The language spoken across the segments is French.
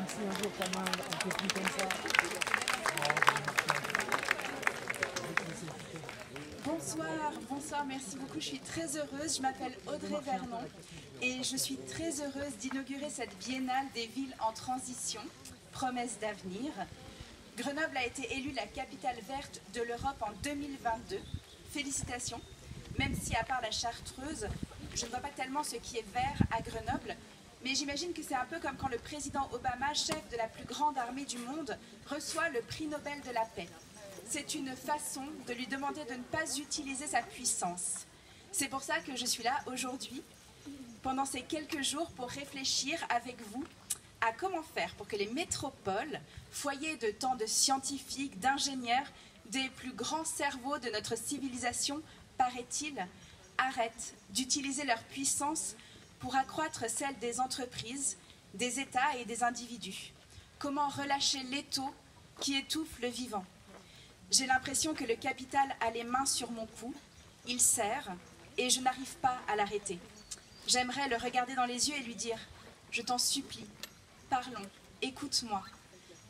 même si un jour ta main un peu plus comme ça. Bonsoir, merci beaucoup. Je suis très heureuse. Je m'appelle Audrey Vernon et je suis très heureuse d'inaugurer cette biennale des villes en transition, promesse d'avenir. Grenoble a été élue la capitale verte de l'Europe en 2022. Félicitations, même si à part la Chartreuse, je ne vois pas tellement ce qui est vert à Grenoble, mais j'imagine que c'est un peu comme quand le président Obama, chef de la plus grande armée du monde, reçoit le prix Nobel de la paix. C'est une façon de lui demander de ne pas utiliser sa puissance. C'est pour ça que je suis là aujourd'hui, pendant ces quelques jours, pour réfléchir avec vous à comment faire pour que les métropoles, foyers de tant de scientifiques, d'ingénieurs, des plus grands cerveaux de notre civilisation, paraît-il, arrêtent d'utiliser leur puissance pour accroître celle des entreprises, des États et des individus. Comment relâcher l'étau qui étouffe le vivant? J'ai l'impression que le capital a les mains sur mon cou, il serre et je n'arrive pas à l'arrêter. J'aimerais le regarder dans les yeux et lui dire « Je t'en supplie, parlons, écoute-moi ».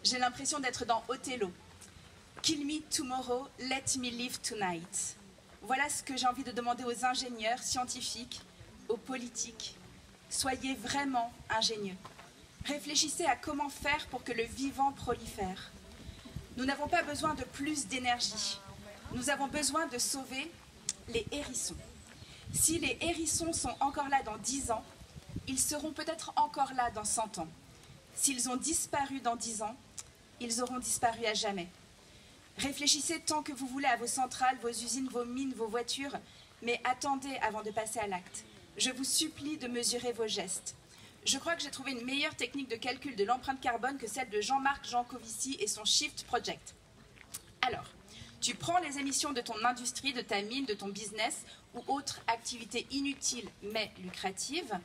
J'ai l'impression d'être dans Othello. « Kill me tomorrow, let me live tonight ». Voilà ce que j'ai envie de demander aux ingénieurs, scientifiques, aux politiques. Soyez vraiment ingénieux. Réfléchissez à comment faire pour que le vivant prolifère. Nous n'avons pas besoin de plus d'énergie. Nous avons besoin de sauver les hérissons. Si les hérissons sont encore là dans 10 ans, ils seront peut-être encore là dans 100 ans. S'ils ont disparu dans 10 ans, ils auront disparu à jamais. Réfléchissez tant que vous voulez à vos centrales, vos usines, vos mines, vos voitures, mais attendez avant de passer à l'acte. Je vous supplie de mesurer vos gestes. Je crois que j'ai trouvé une meilleure technique de calcul de l'empreinte carbone que celle de Jean-Marc Jancovici et son Shift Project. Alors, tu prends les émissions de ton industrie, de ta mine, de ton business ou autre activité inutile mais lucrative.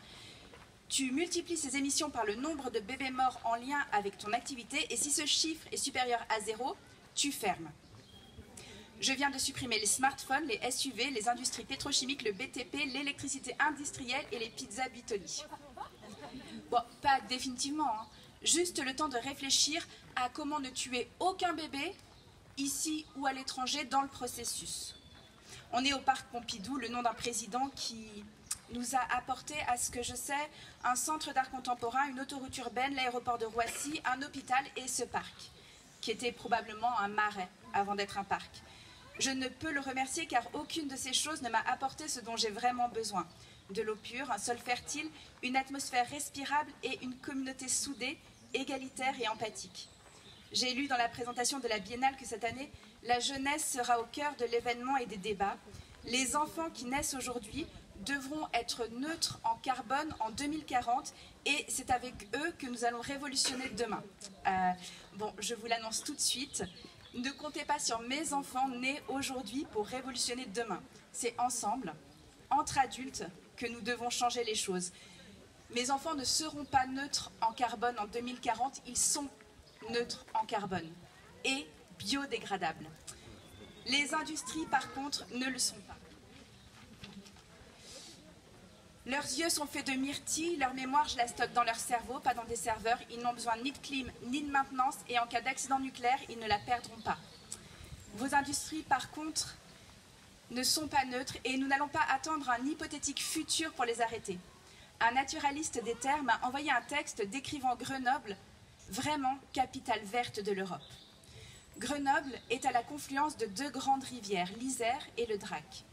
Tu multiplies ces émissions par le nombre de bébés morts en lien avec ton activité et si ce chiffre est supérieur à 0, tu fermes. Je viens de supprimer les smartphones, les SUV, les industries pétrochimiques, le BTP, l'électricité industrielle et les pizzas Buitoni. Bon, pas définitivement, hein. Juste le temps de réfléchir à comment ne tuer aucun bébé, ici ou à l'étranger, dans le processus. On est au parc Pompidou, le nom d'un président qui nous a apporté, à ce que je sais, un centre d'art contemporain, une autoroute urbaine, l'aéroport de Roissy, un hôpital et ce parc, qui était probablement un marais avant d'être un parc. Je ne peux le remercier car aucune de ces choses ne m'a apporté ce dont j'ai vraiment besoin. De l'eau pure, un sol fertile, une atmosphère respirable et une communauté soudée, égalitaire et empathique. J'ai lu dans la présentation de la Biennale que cette année, la jeunesse sera au cœur de l'événement et des débats. Les enfants qui naissent aujourd'hui devront être neutres en carbone en 2040 et c'est avec eux que nous allons révolutionner demain. Bon, je vous l'annonce tout de suite. Ne comptez pas sur mes enfants nés aujourd'hui pour révolutionner demain. C'est ensemble, entre adultes, que nous devons changer les choses. Mes enfants ne seront pas neutres en carbone en 2040, ils sont neutres en carbone et biodégradables. Les industries, par contre, ne le sont pas. Leurs yeux sont faits de myrtille, leur mémoire, je la stocke dans leur cerveau, pas dans des serveurs. Ils n'ont besoin ni de clim, ni de maintenance, et en cas d'accident nucléaire, ils ne la perdront pas. Vos industries, par contre, ne sont pas neutres, et nous n'allons pas attendre un hypothétique futur pour les arrêter. Un naturaliste des terres m'a envoyé un texte décrivant Grenoble, vraiment capitale verte de l'Europe. Grenoble est à la confluence de deux grandes rivières, l'Isère et le Drac.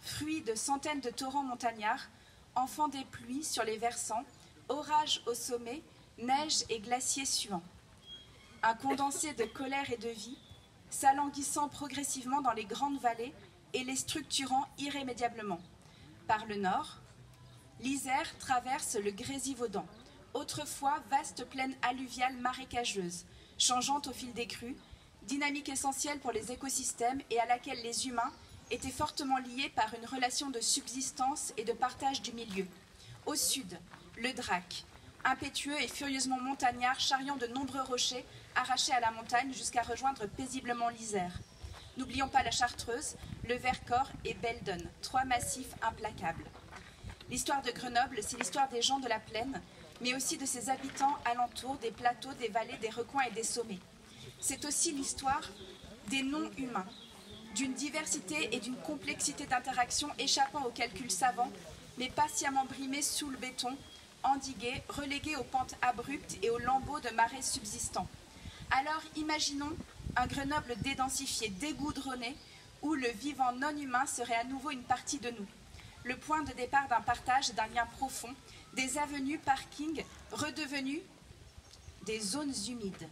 Fruit de centaines de torrents montagnards, enfant des pluies sur les versants, orages au sommet, neige et glaciers suants. Un condensé de colère et de vie, s'alanguissant progressivement dans les grandes vallées et les structurant irrémédiablement. Par le nord, l'Isère traverse le Grésivaudan, autrefois vaste plaine alluviale marécageuse, changeante au fil des crues, dynamique essentielle pour les écosystèmes et à laquelle les humains étaient fortement liés par une relation de subsistance et de partage du milieu. Au sud, le Drac, impétueux et furieusement montagnard, charriant de nombreux rochers arrachés à la montagne jusqu'à rejoindre paisiblement l'Isère. N'oublions pas la Chartreuse, le Vercors et Beldon, trois massifs implacables. L'histoire de Grenoble, c'est l'histoire des gens de la plaine, mais aussi de ses habitants alentours, des plateaux, des vallées, des recoins et des sommets. C'est aussi l'histoire des non-humains, d'une diversité et d'une complexité d'interactions échappant aux calculs savants, mais patiemment brimés sous le béton, endigués, relégués aux pentes abruptes et aux lambeaux de marais subsistants. Alors imaginons un Grenoble dédensifié, dégoudronné, où le vivant non humain serait à nouveau une partie de nous. Le point de départ d'un partage, d'un lien profond, des avenues, parkings redevenus des zones humides,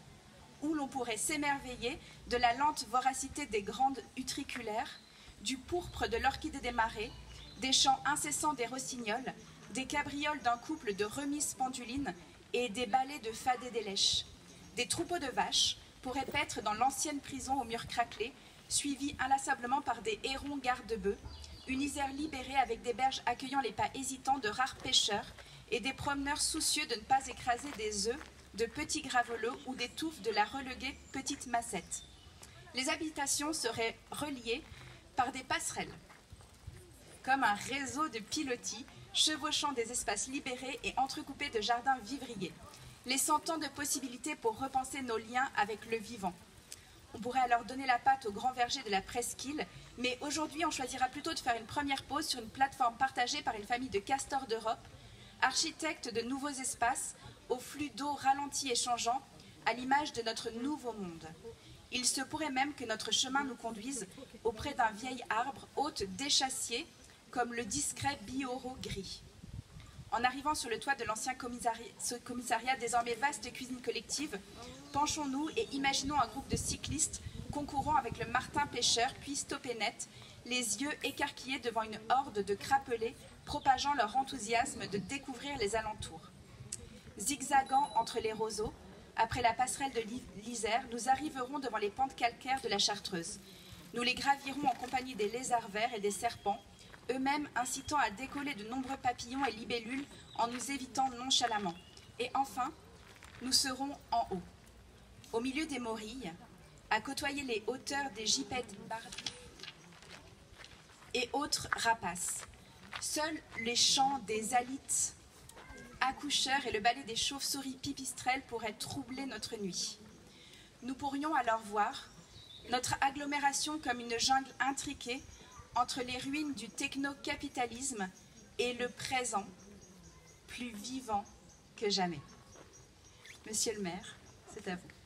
où l'on pourrait s'émerveiller de la lente voracité des grandes utriculaires, du pourpre de l'orchidée des marais, des chants incessants des rossignols, des cabrioles d'un couple de remises pendulines et des ballets de fadets des lèches. Des troupeaux de vaches pourraient paître dans l'ancienne prison aux murs craquelés, suivis inlassablement par des hérons garde-bœufs, une Isère libérée avec des berges accueillant les pas hésitants de rares pêcheurs et des promeneurs soucieux de ne pas écraser des œufs, de petits gravelots ou des touffes de la reléguée petite massette. Les habitations seraient reliées par des passerelles, comme un réseau de pilotis chevauchant des espaces libérés et entrecoupés de jardins vivriers, laissant tant de possibilités pour repenser nos liens avec le vivant. On pourrait alors donner la patte au grand verger de la presqu'île, mais aujourd'hui on choisira plutôt de faire une première pause sur une plateforme partagée par une famille de castors d'Europe, architectes de nouveaux espaces, aux flux d'eau ralentis et changeants, à l'image de notre nouveau monde. Il se pourrait même que notre chemin nous conduise auprès d'un vieil arbre hôte d'échassier, comme le discret bioro gris. En arrivant sur le toit de l'ancien commissariat, désormais vaste cuisine collective, penchons-nous et imaginons un groupe de cyclistes concourant avec le martin pêcheur, puis stoppés net, les yeux écarquillés devant une horde de crapelés propageant leur enthousiasme de découvrir les alentours. Zigzagant entre les roseaux, après la passerelle de l'Isère, nous arriverons devant les pentes calcaires de la Chartreuse. Nous les gravirons en compagnie des lézards verts et des serpents, eux-mêmes incitant à décoller de nombreux papillons et libellules en nous évitant nonchalamment. Et enfin, nous serons en haut, au milieu des morilles, à côtoyer les hauteurs des gypaètes et autres rapaces. Seuls les chants des alites accoucheurs et le balai des chauves-souris pipistrelles pourraient troubler notre nuit. Nous pourrions alors voir notre agglomération comme une jungle intriquée entre les ruines du techno-capitalisme et le présent, plus vivant que jamais. Monsieur le maire, c'est à vous.